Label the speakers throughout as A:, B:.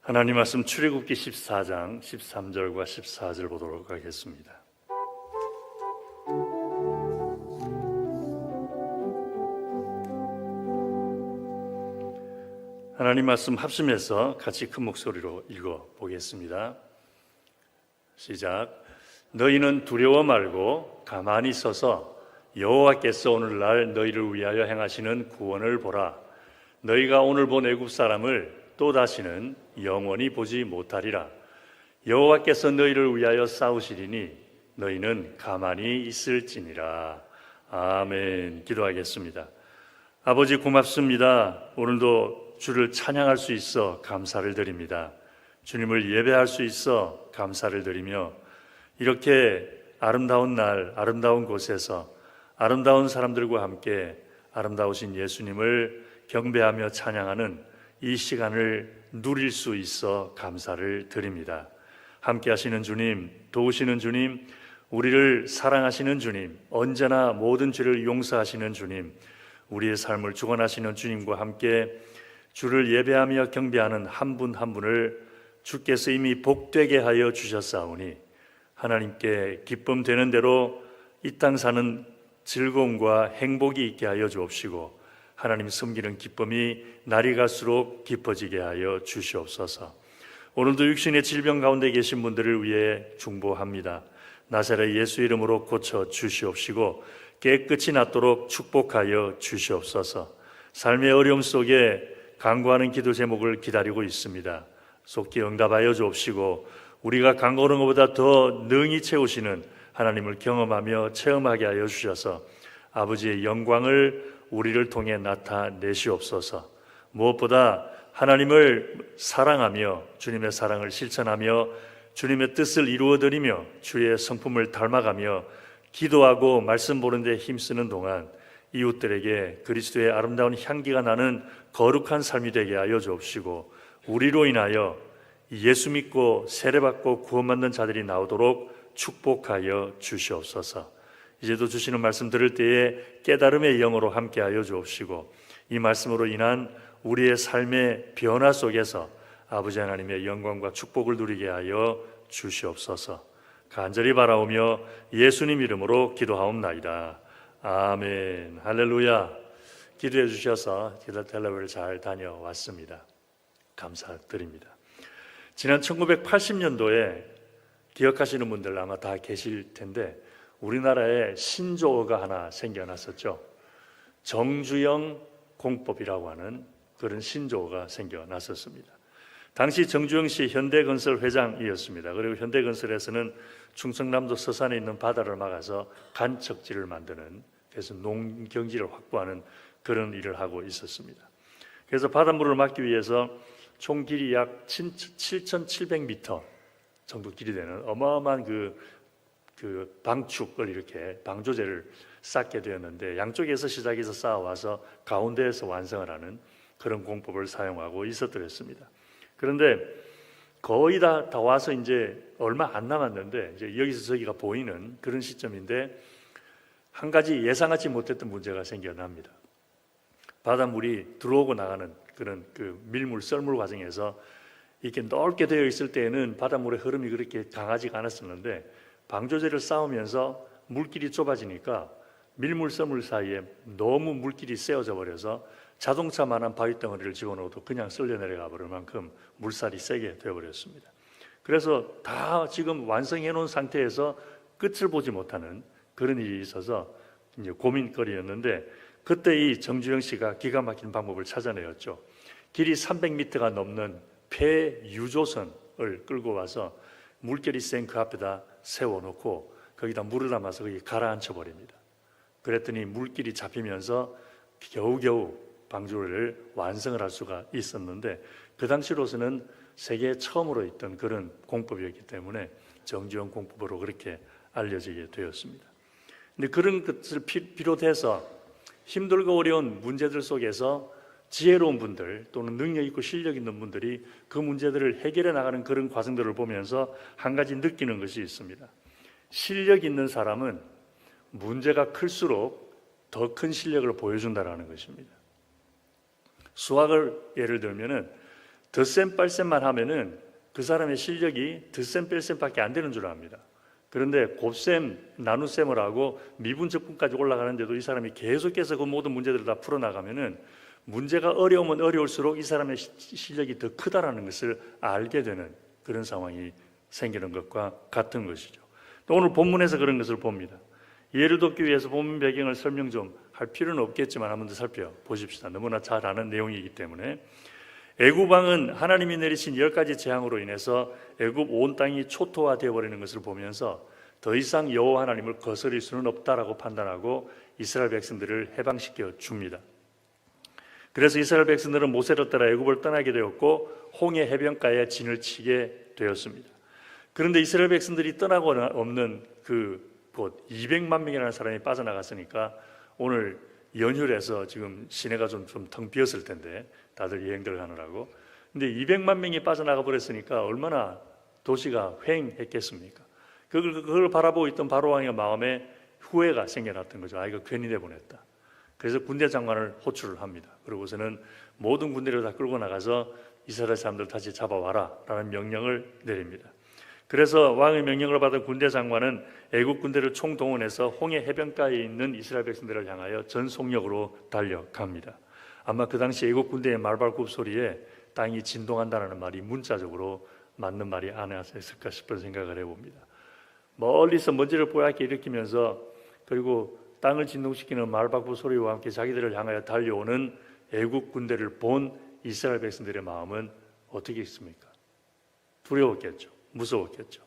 A: 하나님 말씀 출애굽기 14장 13절과 14절 보도록 하겠습니다. 하나님 말씀 합심해서 같이 큰 목소리로 읽어 보겠습니다. 시작. 너희는 두려워 말고 가만히 서서 여호와께서 오늘날 너희를 위하여 행하시는 구원을 보라. 너희가 오늘 본 애굽 사람을 또 다시는 영원히 보지 못하리라. 여호와께서 너희를 위하여 싸우시리니 너희는 가만히 있을지니라. 아멘. 기도하겠습니다. 아버지 고맙습니다. 오늘도 주를 찬양할 수 있어 감사를 드립니다. 주님을 예배할 수 있어 감사를 드리며 이렇게 아름다운 날, 아름다운 곳에서 아름다운 사람들과 함께 아름다우신 예수님을 경배하며 찬양하는 이 시간을 누릴 수 있어 감사를 드립니다. 함께 하시는 주님, 도우시는 주님, 우리를 사랑하시는 주님, 언제나 모든 죄를 용서하시는 주님, 우리의 삶을 주관하시는 주님과 함께 주를 예배하며 경배하는 한 분 한 분을 주께서 이미 복되게 하여 주셨사오니 하나님께 기쁨 되는 대로 이 땅 사는 즐거움과 행복이 있게 하여 주옵시고 하나님 섬기는 기쁨이 날이 갈수록 깊어지게 하여 주시옵소서. 오늘도 육신의 질병 가운데 계신 분들을 위해 중보합니다. 나사렛 예수 이름으로 고쳐 주시옵시고 깨끗이 낫도록 축복하여 주시옵소서. 삶의 어려움 속에 간구하는 기도 제목을 기다리고 있습니다. 속히 응답하여 주옵시고 우리가 간구하는 것보다 더 능히 채우시는 하나님을 경험하며 체험하게 하여 주셔서 아버지의 영광을 우리를 통해 나타내시옵소서. 무엇보다 하나님을 사랑하며 주님의 사랑을 실천하며 주님의 뜻을 이루어드리며 주의 성품을 닮아가며 기도하고 말씀 보는 데 힘쓰는 동안 이웃들에게 그리스도의 아름다운 향기가 나는 거룩한 삶이 되게 하여 주옵시고 우리로 인하여 예수 믿고 세례받고 구원받는 자들이 나오도록 축복하여 주시옵소서. 이제도 주시는 말씀 들을 때에 깨달음의 영으로 함께하여 주옵시고 이 말씀으로 인한 우리의 삶의 변화 속에서 아버지 하나님의 영광과 축복을 누리게 하여 주시옵소서. 간절히 바라오며 예수님 이름으로 기도하옵나이다. 아멘. 할렐루야. 기도해 주셔서 텔레비를 잘 다녀왔습니다. 감사드립니다. 지난 1980년도에 기억하시는 분들 아마 다 계실 텐데 우리나라에 신조어가 하나 생겨났었죠. 정주영 공법이라고 하는 그런 신조어가 생겨났었습니다. 당시 정주영 씨 현대건설 회장이었습니다. 그리고 현대건설에서는 충청남도 서산에 있는 바다를 막아서 간척지를 만드는, 그래서 농경지를 확보하는 그런 일을 하고 있었습니다. 그래서 바닷물을 막기 위해서 총 길이 약 7,700m 정도 길이 되는 어마어마한 그 방축을 이렇게 방조제를 쌓게 되었는데 양쪽에서 시작해서 쌓아와서 가운데에서 완성을 하는 그런 공법을 사용하고 있었더랬습니다. 그런데 거의 다 와서 이제 얼마 안 남았는데 이제 여기서 저기가 보이는 그런 시점인데 한 가지 예상하지 못했던 문제가 생겨납니다. 바닷물이 들어오고 나가는 그런 그 밀물 썰물 과정에서 이렇게 넓게 되어 있을 때에는 바닷물의 흐름이 그렇게 강하지가 않았었는데 방조제를 쌓으면서 물길이 좁아지니까 밀물 썰물 사이에 너무 물길이 세워져 버려서 자동차만한 바위덩어리를 집어넣어도 그냥 쓸려 내려가 버릴 만큼 물살이 세게 되어버렸습니다. 그래서 다 지금 완성해 놓은 상태에서 끝을 보지 못하는 그런 일이 있어서 이제 고민거리였는데 그때 이 정주영 씨가 기가 막힌 방법을 찾아내었죠. 길이 300m가 넘는 폐유조선을 끌고 와서 물결이 센 그 앞에다 세워놓고 거기다 물을 담아서 거기 가라앉혀 버립니다. 그랬더니 물길이 잡히면서 겨우겨우 방조를 완성을 할 수가 있었는데 그 당시로서는 세계 처음으로 있던 그런 공법이었기 때문에 정주영 공법으로 그렇게 알려지게 되었습니다. 근데 그런 것을 비롯해서 힘들고 어려운 문제들 속에서 지혜로운 분들 또는 능력 있고 실력 있는 분들이 그 문제들을 해결해 나가는 그런 과정들을 보면서 한 가지 느끼는 것이 있습니다. 실력 있는 사람은 문제가 클수록 더 큰 실력을 보여준다는 것입니다. 수학을 예를 들면은 덧셈 뺄셈만 하면은 그 사람의 실력이 덧셈 뺄셈밖에 안 되는 줄 압니다. 그런데 곱셈, 나눗셈을 하고 미분적분까지 올라가는데도 이 사람이 계속해서 그 모든 문제들을 다 풀어나가면은 문제가 어려우면 어려울수록 이 사람의 실력이 더 크다라는 것을 알게 되는 그런 상황이 생기는 것과 같은 것이죠. 또 오늘 본문에서 그런 것을 봅니다. 예를 돕기 위해서 본문 배경을 설명 좀 할 필요는 없겠지만 한번 더 살펴보십시다. 너무나 잘 아는 내용이기 때문에. 애굽 왕은 하나님이 내리신 10가지 재앙으로 인해서 애굽 온 땅이 초토화되어 버리는 것을 보면서 더 이상 여호와 하나님을 거스릴 수는 없다라고 판단하고 이스라엘 백성들을 해방시켜 줍니다. 그래서 이스라엘 백성들은 모세를 따라 애굽을 떠나게 되었고 홍해 해변가에 진을 치게 되었습니다. 그런데 이스라엘 백성들이 떠나고 없는 그곳 200만 명이라는 사람이 빠져나갔으니까 오늘 연휴라서 지금 시내가 좀 텅 비었을 텐데 다들 여행들 가느라고. 근데 200만 명이 빠져나가 버렸으니까 얼마나 도시가 휑했겠습니까? 그걸 바라보고 있던 바로왕의 마음에 후회가 생겨났던 거죠. 아, 이거 괜히 내보냈다. 그래서 군대 장관을 호출을 합니다. 그러고서는 모든 군대를 다 끌고 나가서 이스라엘 사람들 다시 잡아와라 라는 명령을 내립니다. 그래서 왕의 명령을 받은 군대 장관은 애국 군대를 총동원해서 홍해 해변가에 있는 이스라엘 백성들을 향하여 전속력으로 달려갑니다. 아마 그 당시 애국 군대의 말발굽 소리에 땅이 진동한다는 말이 문자적으로 맞는 말이 아니었을까 싶은 생각을 해봅니다. 멀리서 먼지를 뽀얗게 일으키면서 그리고 땅을 진동시키는 말발굽 소리와 함께 자기들을 향하여 달려오는 애국 군대를 본 이스라엘 백성들의 마음은 어떻게 있습니까? 두려웠겠죠. 무서웠겠죠.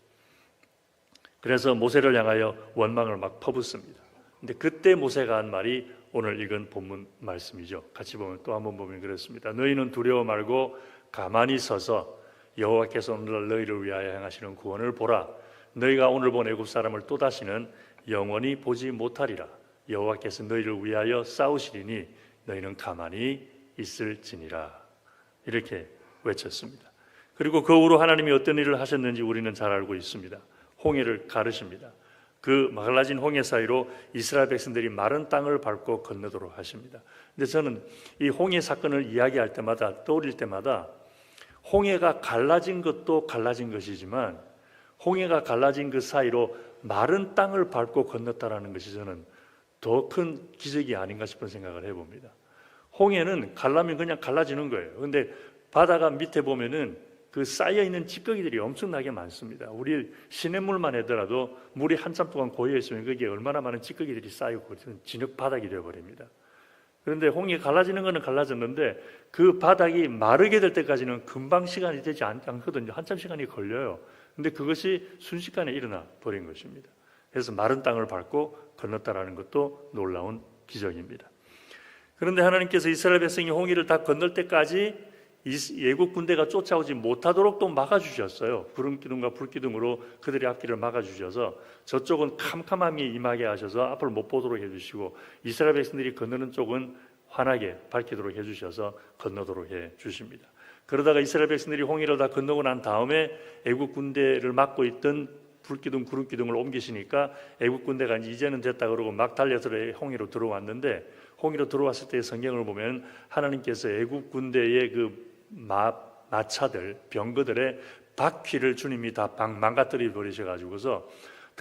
A: 그래서 모세를 향하여 원망을 막 퍼붓습니다. 근데 그때 모세가 한 말이 오늘 읽은 본문 말씀이죠. 같이 보면 또 한번 보면 그렇습니다. 너희는 두려워 말고 가만히 서서 여호와께서 오늘날 너희를 위하여 행하시는 구원을 보라. 너희가 오늘 본 애굽 사람을 또다시는 영원히 보지 못하리라. 여호와께서 너희를 위하여 싸우시리니 너희는 가만히 있을지니라. 이렇게 외쳤습니다. 그리고 그 후로 하나님이 어떤 일을 하셨는지 우리는 잘 알고 있습니다. 홍해를 가르십니다. 그 갈라진 홍해 사이로 이스라엘 백성들이 마른 땅을 밟고 건너도록 하십니다. 근데 저는 이 홍해 사건을 이야기할 때마다 떠올릴 때마다 홍해가 갈라진 것도 갈라진 것이지만 홍해가 갈라진 그 사이로 마른 땅을 밟고 건넜다라는 것이 저는 더 큰 기적이 아닌가 싶은 생각을 해봅니다. 홍해는 갈라면 그냥 갈라지는 거예요. 그런데 바다가 밑에 보면은 그 쌓여있는 찌꺼기들이 엄청나게 많습니다. 우리 시냇물만 하더라도 물이 한참 동안 고여있으면 거기에 얼마나 많은 찌꺼기들이 쌓이고 진흙 바닥이 되어버립니다. 그런데 홍해 갈라지는 것은 갈라졌는데 그 바닥이 마르게 될 때까지는 금방 시간이 되지 않거든요. 한참 시간이 걸려요. 근데 그것이 순식간에 일어나 버린 것입니다. 그래서 마른 땅을 밟고 건넜다라는 것도 놀라운 기적입니다. 그런데 하나님께서 이스라엘 백성이 홍해를 다 건널 때까지 예국 군대가 쫓아오지 못하도록 또 막아주셨어요. 구름기둥과 불기둥으로 그들의 앞길을 막아주셔서 저쪽은 캄캄함이 임하게 하셔서 앞을 못 보도록 해주시고 이스라엘 백성들이 건너는 쪽은 환하게 밝히도록 해주셔서 건너도록 해주십니다. 그러다가 이스라엘 백성들이 홍해를 다 건너고 난 다음에 애국 군대를 막고 있던 불기둥, 구름기둥을 옮기시니까 애국 군대가 이제는 됐다 그러고 막 달려서 홍해로 들어왔는데 홍해로 들어왔을 때 성경을 보면 하나님께서 애국 군대의 그 마차들, 병거들의 바퀴를 주님이 다 망가뜨려 버리셔가지고서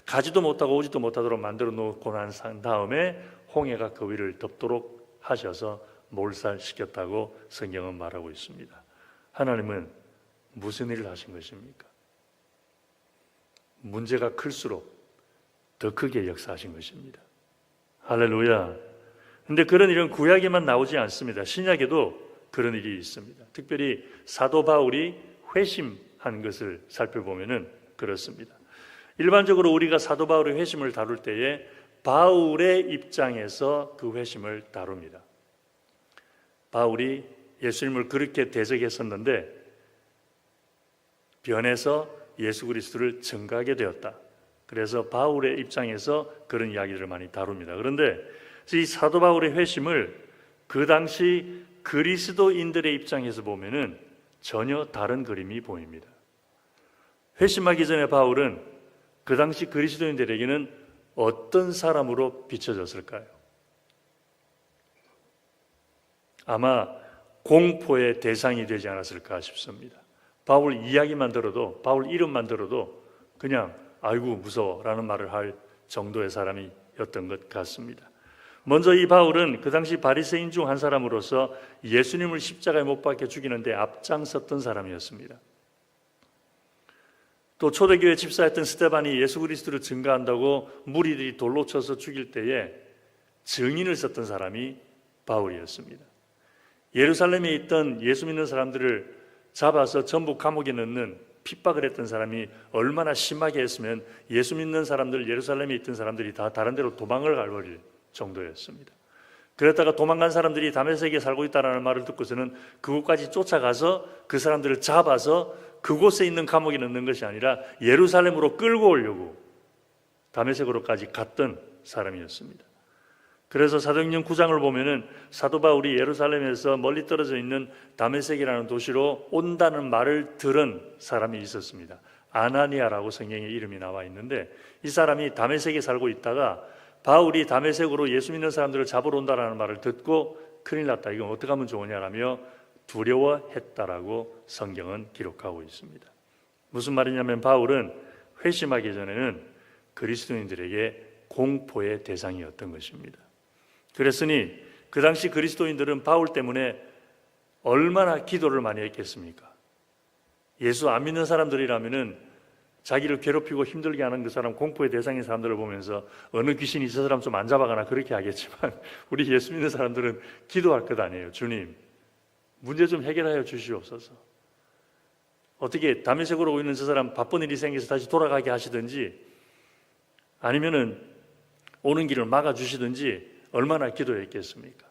A: 가지도 못하고 오지도 못하도록 만들어 놓고 난 다음에 홍해가 그 위를 덮도록 하셔서 몰살시켰다고 성경은 말하고 있습니다. 하나님은 무슨 일을 하신 것입니까? 문제가 클수록 더 크게 역사하신 것입니다. 할렐루야. 그런데 그런 일은 구약에만 나오지 않습니다. 신약에도 그런 일이 있습니다. 특별히 사도 바울이 회심한 것을 살펴보면은 그렇습니다. 일반적으로 우리가 사도 바울의 회심을 다룰 때에 바울의 입장에서 그 회심을 다룹니다. 바울이 예수님을 그렇게 대적했었는데 변해서 예수 그리스도를 증거하게 되었다. 그래서 바울의 입장에서 그런 이야기들을 많이 다룹니다. 그런데 이 사도 바울의 회심을 그 당시 그리스도인들의 입장에서 보면은 전혀 다른 그림이 보입니다. 회심하기 전에 바울은 그 당시 그리스도인들에게는 어떤 사람으로 비춰졌을까요? 아마 공포의 대상이 되지 않았을까 싶습니다. 바울 이야기만 들어도, 바울 이름만 들어도 그냥 아이고 무서워라는 말을 할 정도의 사람이었던 것 같습니다. 먼저 이 바울은 그 당시 바리새인 중 한 사람으로서 예수님을 십자가에 못 박혀 죽이는데 앞장섰던 사람이었습니다. 또 초대교회 집사였던 스데반이 예수 그리스도를 증거한다고 무리들이 돌로 쳐서 죽일 때에 증인을 썼던 사람이 바울이었습니다. 예루살렘에 있던 예수 믿는 사람들을 잡아서 전부 감옥에 넣는 핍박을 했던 사람이 얼마나 심하게 했으면 예수 믿는 사람들, 예루살렘에 있던 사람들이 다 다른 데로 도망을 가버릴 정도였습니다. 그랬다가 도망간 사람들이 다메섹에 살고 있다는 말을 듣고서는 그곳까지 쫓아가서 그 사람들을 잡아서 그곳에 있는 감옥에 넣는 것이 아니라 예루살렘으로 끌고 오려고 다메섹으로까지 갔던 사람이었습니다. 그래서 사도행전 9장을 보면은 사도 바울이 예루살렘에서 멀리 떨어져 있는 다메섹이라는 도시로 온다는 말을 들은 사람이 있었습니다. 아나니아라고 성경에 이름이 나와 있는데 이 사람이 다메섹에 살고 있다가 바울이 다메섹으로 예수 믿는 사람들을 잡으러 온다는 말을 듣고 큰일 났다, 이건 어떻게 하면 좋으냐라며 두려워했다라고 성경은 기록하고 있습니다. 무슨 말이냐면 바울은 회심하기 전에는 그리스도인들에게 공포의 대상이었던 것입니다. 그랬으니 그 당시 그리스도인들은 바울 때문에 얼마나 기도를 많이 했겠습니까? 예수 안 믿는 사람들이라면은 자기를 괴롭히고 힘들게 하는 그 사람, 공포의 대상인 사람들을 보면서 어느 귀신이 저 사람 좀 안 잡아가나 그렇게 하겠지만 우리 예수 믿는 사람들은 기도할 것 아니에요. 주님, 문제 좀 해결하여 주시옵소서. 어떻게 다메섹으로 오고 있는 저 사람 바쁜 일이 생겨서 다시 돌아가게 하시든지 아니면은 오는 길을 막아주시든지 얼마나 기도했겠습니까?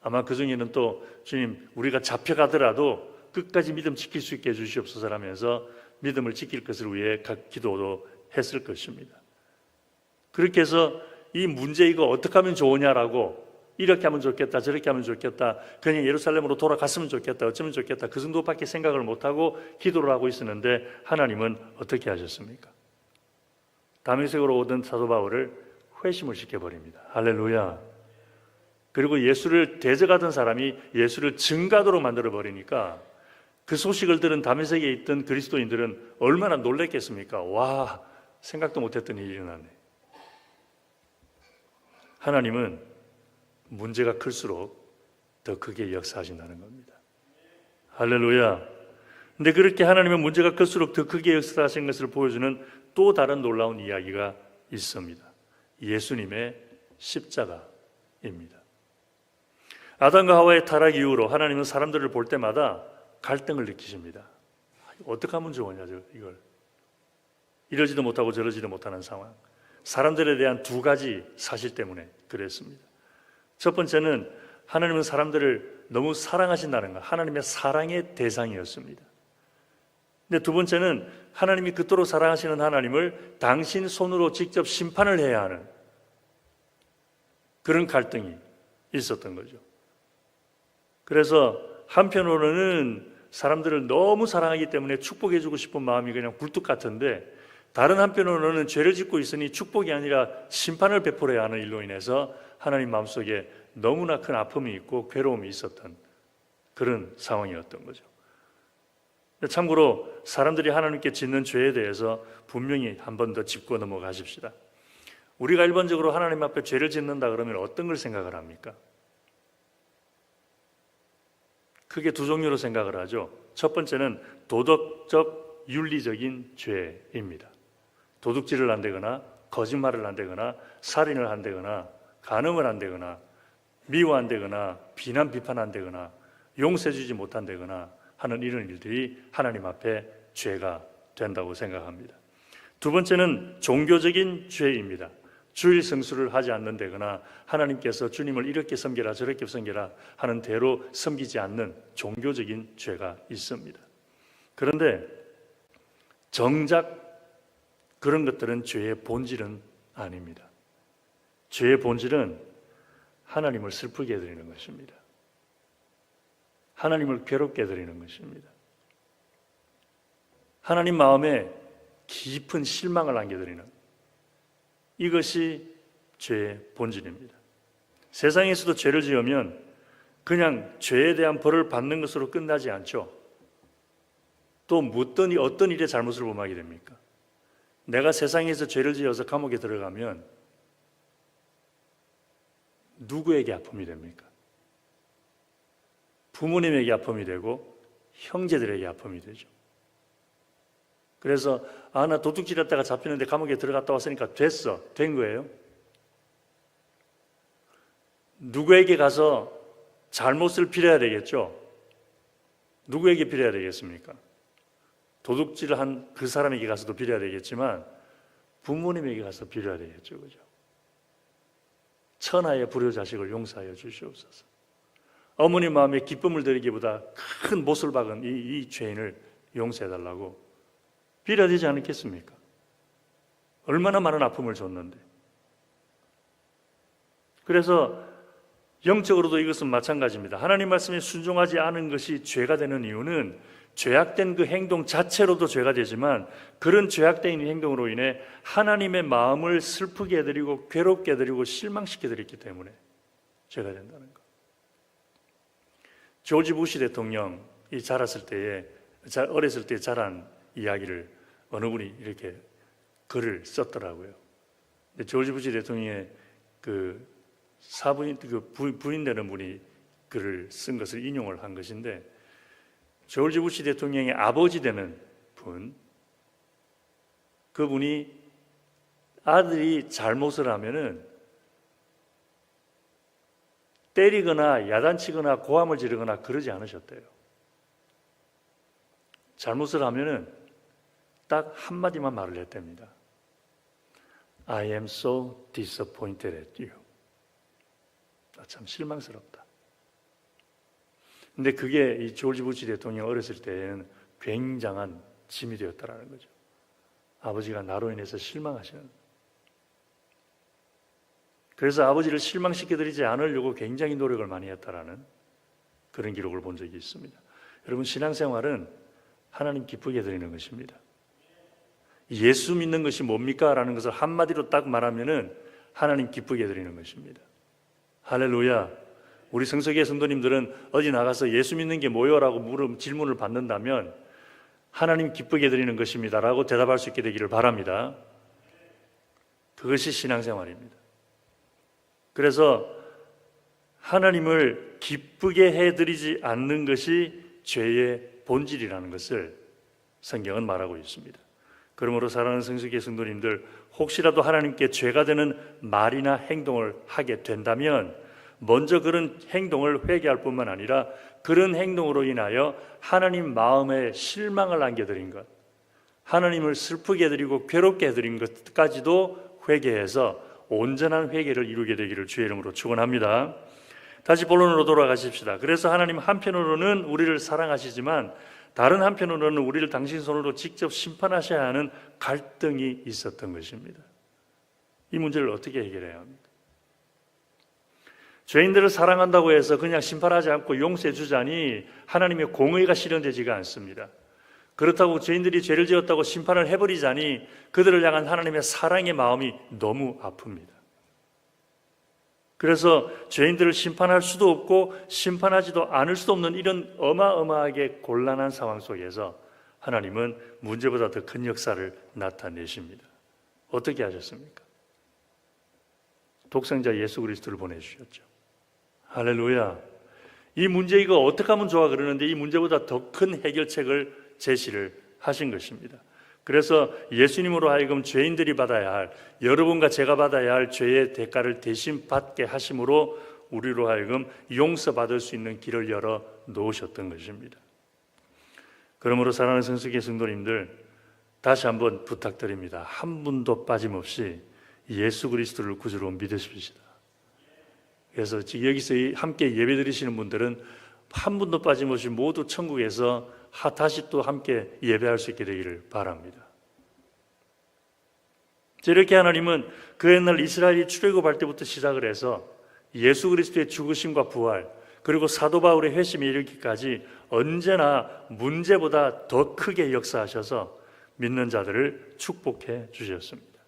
A: 아마 그 중에는 또 주님, 우리가 잡혀가더라도 끝까지 믿음 지킬 수 있게 해주시옵소서라면서 믿음을 지킬 것을 위해 기도도 했을 것입니다. 그렇게 해서 이 문제 이거 어떻게 하면 좋으냐라고, 이렇게 하면 좋겠다, 저렇게 하면 좋겠다, 그냥 예루살렘으로 돌아갔으면 좋겠다, 어쩌면 좋겠다, 그 정도밖에 생각을 못하고 기도를 하고 있었는데 하나님은 어떻게 하셨습니까? 다메섹으로 오던 사도 바울을 회심을 시켜버립니다. 할렐루야. 그리고 예수를 대적하던 사람이 예수를 증가도록 만들어버리니까 그 소식을 들은 다메섹에 있던 그리스도인들은 얼마나 놀랬겠습니까? 와, 생각도 못했던 일이 일어나네. 하나님은 문제가 클수록 더 크게 역사하신다는 겁니다. 할렐루야. 근데 그렇게 하나님은 문제가 클수록 더 크게 역사하신 것을 보여주는 또 다른 놀라운 이야기가 있습니다. 예수님의 십자가입니다. 아담과 하와의 타락 이후로 하나님은 사람들을 볼 때마다 갈등을 느끼십니다. 어떻게 하면 좋으냐, 이걸. 이러지도 못하고 저러지도 못하는 상황. 사람들에 대한 두 가지 사실 때문에 그랬습니다. 첫 번째는 하나님은 사람들을 너무 사랑하신다는 것, 하나님의 사랑의 대상이었습니다. 근데 두 번째는 하나님이 그토록 사랑하시는 하나님을 당신 손으로 직접 심판을 해야 하는 그런 갈등이 있었던 거죠. 그래서 한편으로는 사람들을 너무 사랑하기 때문에 축복해주고 싶은 마음이 그냥 굴뚝 같은데, 다른 한편으로는 죄를 짓고 있으니 축복이 아니라 심판을 베풀어야 하는 일로 인해서 하나님 마음속에 너무나 큰 아픔이 있고 괴로움이 있었던 그런 상황이었던 거죠. 참고로 사람들이 하나님께 짓는 죄에 대해서 분명히 한 번 더 짚고 넘어가십시다. 우리가 일반적으로 하나님 앞에 죄를 짓는다 그러면 어떤 걸 생각을 합니까? 크게 두 종류로 생각을 하죠. 첫 번째는 도덕적, 윤리적인 죄입니다. 도둑질을 한다거나 거짓말을 한다거나 살인을 한다거나 간음을 한다거나 미워한다거나 비난 비판한다거나 용서해주지 못한다거나 하는 이런 일들이 하나님 앞에 죄가 된다고 생각합니다. 두 번째는 종교적인 죄입니다. 주일 성수를 하지 않는다거나 하나님께서 주님을 이렇게 섬겨라 저렇게 섬겨라 하는 대로 섬기지 않는 종교적인 죄가 있습니다. 그런데 정작 그런 것들은 죄의 본질은 아닙니다. 죄의 본질은 하나님을 슬프게 해드리는 것입니다. 하나님을 괴롭게 해드리는 것입니다. 하나님 마음에 깊은 실망을 안겨드리는, 이것이 죄의 본질입니다. 세상에서도 죄를 지으면 그냥 죄에 대한 벌을 받는 것으로 끝나지 않죠. 또 어떤 일에 잘못을 범하게 됩니까? 내가 세상에서 죄를 지어서 감옥에 들어가면 누구에게 아픔이 됩니까? 부모님에게 아픔이 되고 형제들에게 아픔이 되죠. 그래서 나 도둑질했다가 잡히는데 감옥에 들어갔다 왔으니까 된 거예요. 누구에게 가서 잘못을 빌어야 되겠죠. 누구에게 빌어야 되겠습니까? 도둑질한 그 사람에게 가서도 빌어야 되겠지만 부모님에게 가서 빌어야 되겠죠. 그죠? 천하의 불효자식을 용서하여 주시옵소서. 어머니 마음에 기쁨을 드리기보다 큰 못을 박은 이 죄인을 용서해달라고 빌어야 되지 않겠습니까? 얼마나 많은 아픔을 줬는데. 그래서 영적으로도 이것은 마찬가지입니다. 하나님 말씀에 순종하지 않은 것이 죄가 되는 이유는 죄악된 그 행동 자체로도 죄가 되지만 그런 죄악된 행동으로 인해 하나님의 마음을 슬프게 해드리고 괴롭게 해드리고 실망시켜 드렸기 때문에 죄가 된다는 것. 조지 부시 대통령이 어렸을 때 자란 이야기를 어느 분이 이렇게 글을 썼더라고요. 조지 부시 대통령의 부인 되는 분이 글을 쓴 것을 인용을 한 것인데, 조지 부시 대통령의 아버지 되는 그분이 아들이 잘못을 하면은 때리거나 야단치거나 고함을 지르거나 그러지 않으셨대요. 잘못을 하면은 딱 한마디만 말을 했답니다. I am so disappointed at you. 참 실망스럽다. 근데 그게 이 조지 부시 대통령 어렸을 때에는 굉장한 짐이 되었다라는 거죠. 아버지가 나로 인해서 실망하시는. 그래서 아버지를 실망시켜드리지 않으려고 굉장히 노력을 많이 했다라는 그런 기록을 본 적이 있습니다. 여러분, 신앙생활은 하나님 기쁘게 해드리는 것입니다. 예수 믿는 것이 뭡니까? 라는 것을 한마디로 딱 말하면은 하나님 기쁘게 해드리는 것입니다. 할렐루야. 우리 성서계 성도님들은 어디 나가서 예수 믿는 게 뭐요? 라고 질문을 받는다면 하나님 기쁘게 해드리는 것입니다 라고 대답할 수 있게 되기를 바랍니다. 그것이 신앙생활입니다. 그래서 하나님을 기쁘게 해드리지 않는 것이 죄의 본질이라는 것을 성경은 말하고 있습니다. 그러므로 사랑하는 성서계 성도님들, 혹시라도 하나님께 죄가 되는 말이나 행동을 하게 된다면 먼저 그런 행동을 회개할 뿐만 아니라 그런 행동으로 인하여 하나님 마음에 실망을 안겨드린 것, 하나님을 슬프게 해드리고 괴롭게 해드린 것까지도 회개해서 온전한 회개를 이루게 되기를 주의 이름으로 축원합니다. 다시 본론으로 돌아가십시다. 그래서 하나님 한편으로는 우리를 사랑하시지만 다른 한편으로는 우리를 당신 손으로 직접 심판하셔야 하는 갈등이 있었던 것입니다. 이 문제를 어떻게 해결해야 합니까? 죄인들을 사랑한다고 해서 그냥 심판하지 않고 용서해 주자니 하나님의 공의가 실현되지가 않습니다. 그렇다고 죄인들이 죄를 지었다고 심판을 해버리자니 그들을 향한 하나님의 사랑의 마음이 너무 아픕니다. 그래서 죄인들을 심판할 수도 없고 심판하지도 않을 수도 없는 이런 어마어마하게 곤란한 상황 속에서 하나님은 문제보다 더 큰 역사를 나타내십니다. 어떻게 하셨습니까? 독생자 예수 그리스도를 보내주셨죠. 할렐루야. 이 문제 이거 어떻게 하면 좋아 그러는데 이 문제보다 더 큰 해결책을 제시를 하신 것입니다. 그래서 예수님으로 하여금 죄인들이 받아야 할, 여러분과 제가 받아야 할 죄의 대가를 대신 받게 하심으로 우리로 하여금 용서받을 수 있는 길을 열어 놓으셨던 것입니다. 그러므로 사랑하는 성수계 성도님들, 다시 한번 부탁드립니다. 한 분도 빠짐없이 예수 그리스도를 구주로 믿으십시다. 그래서 여기서 함께 예배 드리시는 분들은 한 분도 빠짐없이 모두 천국에서 다시 또 함께 예배할 수 있게 되기를 바랍니다. 이렇게 하나님은 그 옛날 이스라엘이 출애굽할 때부터 시작을 해서 예수 그리스도의 죽으심과 부활, 그리고 사도 바울의 회심에 이르기까지 언제나 문제보다 더 크게 역사하셔서 믿는 자들을 축복해 주셨습니다.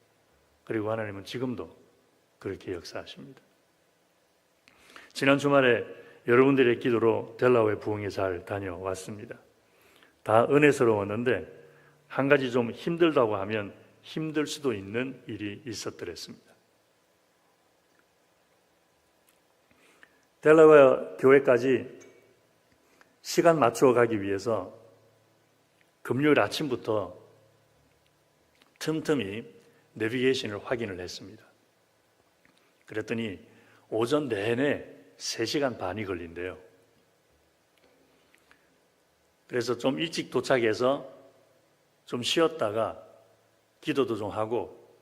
A: 그리고 하나님은 지금도 그렇게 역사하십니다. 지난 주말에 여러분들의 기도로 델라웨 부흥에 잘 다녀왔습니다. 다 은혜스러웠는데 한 가지 좀 힘들다고 하면 힘들 수도 있는 일이 있었더랬습니다. 델라웨어 교회까지 시간 맞추어 가기 위해서 금요일 아침부터 틈틈이 내비게이션을 확인을 했습니다. 그랬더니 오전 내내 3시간 반이 걸린대요. 그래서 좀 일찍 도착해서 좀 쉬었다가 기도도 좀 하고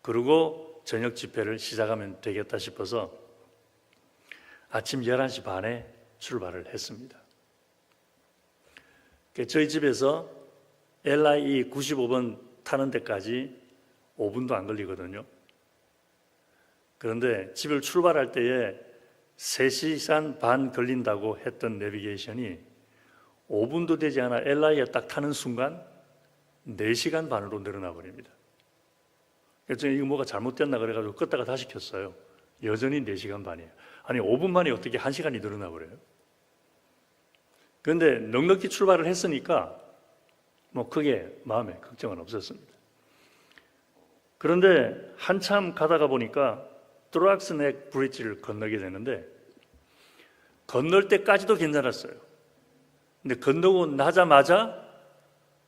A: 그리고 저녁 집회를 시작하면 되겠다 싶어서 아침 11시 반에 출발을 했습니다. 저희 집에서 LIE 95번 타는 데까지 5분도 안 걸리거든요. 그런데 집을 출발할 때에 3시간 반 걸린다고 했던 내비게이션이 5분도 되지 않아 LI에 딱 타는 순간 4시간 반으로 늘어나 버립니다. 그래서 이거 뭐가 잘못됐나 그래가지고 껐다가 다시 켰어요. 여전히 4시간 반이에요. 아니 5분 만에 어떻게 1시간이 늘어나 버려요? 그런데 넉넉히 출발을 했으니까 뭐 크게 마음에 걱정은 없었습니다. 그런데 한참 가다가 보니까 트락스넥 브릿지를 건너게 되는데 건널 때까지도 괜찮았어요. 근데 건너고 나자마자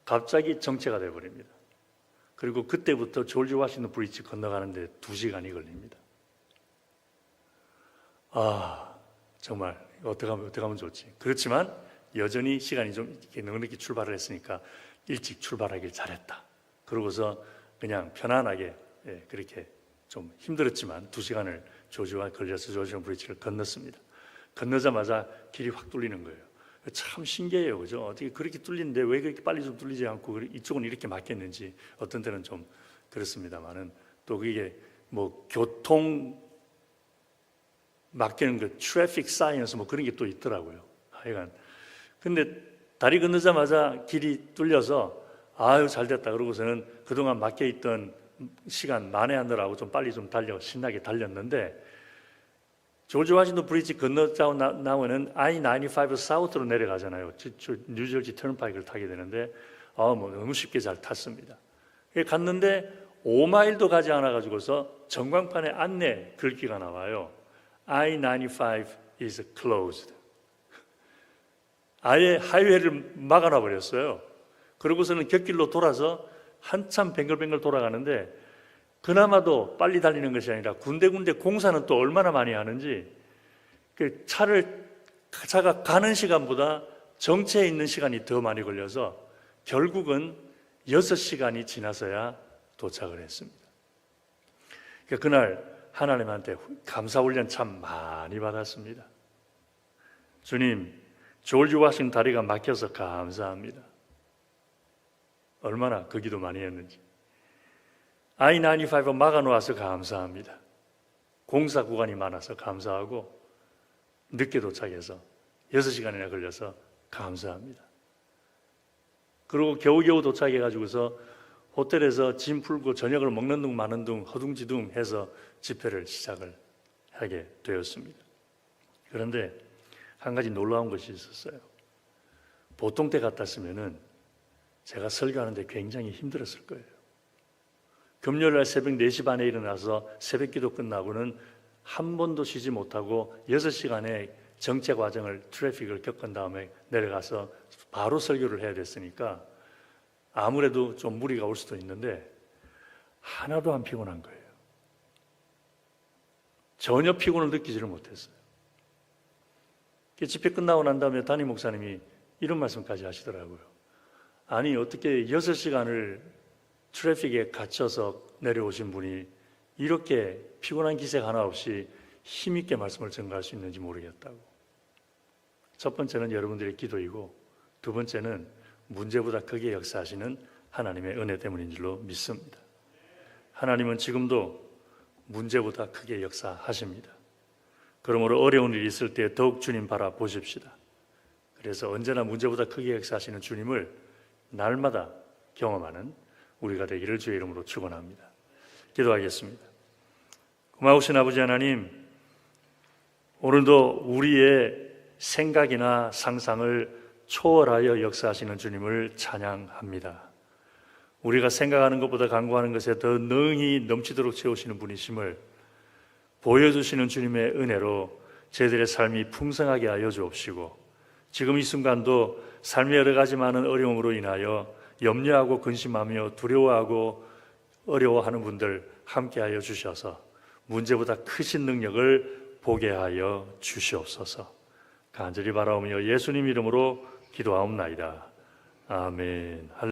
A: 갑자기 정체가 되어버립니다. 그리고 그때부터 조지 워싱턴 브릿지 건너가는데 2시간이 걸립니다. 정말 어떻게 하면 좋지. 그렇지만 여전히 시간이 좀 이렇게 넉넉히 출발을 했으니까 일찍 출발하길 잘했다. 그러고서 그냥 편안하게 그렇게 좀 힘들었지만 2시간을 조지와 걸려서 조지 워싱턴 브릿지를 건넜습니다. 건너자마자 길이 확 뚫리는 거예요. 참 신기해요, 그죠? 어떻게 그렇게 뚫리는데 왜 그렇게 빨리 좀 뚫리지 않고 이쪽은 이렇게 막혔는지 어떤 때는 좀 그렇습니다만은 또 그게 뭐 교통 막히는 그 트래픽 사이언스 뭐 그런 게 또 있더라고요. 하여간 근데 다리 건너자마자 길이 뚫려서 아유 잘 됐다 그러고서는 그동안 막혀 있던 시간 만회하느라고 좀 빨리 좀 신나게 달렸는데 조지 워싱턴 브리지 건너자고 나오는 I-95 사우스로 내려가잖아요. 뉴저지 턴파이크를 타게 되는데 뭐 너무 쉽게 잘 탔습니다. 갔는데 5마일도 가지 않아 가지고서 전광판에 안내 글귀가 나와요. I-95 is closed. 아예 하이웨이를 막아놔 버렸어요. 그러고서는 곁길로 돌아서 한참 뱅글뱅글 돌아가는데 그나마도 빨리 달리는 것이 아니라 군데군데 공사는 또 얼마나 많이 하는지 그 차가 가는 시간보다 정체에 있는 시간이 더 많이 걸려서 결국은 6시간이 지나서야 도착을 했습니다. 그날 하나님한테 감사훈련 참 많이 받았습니다. 주님, 조지 워싱턴 다리가 막혀서 감사합니다. 얼마나 그 기도 많이 했는지. I-95 막아놓아서 감사합니다. 공사 구간이 많아서 감사하고 늦게 도착해서 6시간이나 걸려서 감사합니다. 그리고 겨우겨우 도착해가지고서 호텔에서 짐 풀고 저녁을 먹는 둥 마는 둥 허둥지둥 해서 집회를 시작을 하게 되었습니다. 그런데 한 가지 놀라운 것이 있었어요. 보통 때 같았으면은 제가 설교하는데 굉장히 힘들었을 거예요. 금요일날 새벽 4시 반에 일어나서 새벽 기도 끝나고는 한 번도 쉬지 못하고 6시간의 정체 과정을 트래픽을 겪은 다음에 내려가서 바로 설교를 해야 됐으니까 아무래도 좀 무리가 올 수도 있는데 하나도 안 피곤한 거예요. 전혀 피곤을 느끼지를 못했어요. 집회 끝나고 난 다음에 담임 목사님이 이런 말씀까지 하시더라고요. 아니 어떻게 6시간을 트래픽에 갇혀서 내려오신 분이 이렇게 피곤한 기색 하나 없이 힘있게 말씀을 전가할 수 있는지 모르겠다고. 첫 번째는 여러분들의 기도이고 두 번째는 문제보다 크게 역사하시는 하나님의 은혜 때문인 줄로 믿습니다. 하나님은 지금도 문제보다 크게 역사하십니다. 그러므로 어려운 일이 있을 때 더욱 주님 바라보십시다. 그래서 언제나 문제보다 크게 역사하시는 주님을 날마다 경험하는 우리가 되기를 주의 이름으로 축원합니다. 기도하겠습니다. 고마우신 아버지 하나님, 오늘도 우리의 생각이나 상상을 초월하여 역사하시는 주님을 찬양합니다. 우리가 생각하는 것보다 간구하는 것에 더 능히 넘치도록 채우시는 분이심을 보여주시는 주님의 은혜로 저희들의 삶이 풍성하게 하여 주옵시고, 지금 이 순간도 삶의 여러 가지 많은 어려움으로 인하여 염려하고 근심하며 두려워하고 어려워하는 분들 함께하여 주셔서 문제보다 크신 능력을 보게 하여 주시옵소서. 간절히 바라오며 예수님 이름으로 기도하옵나이다. 아멘.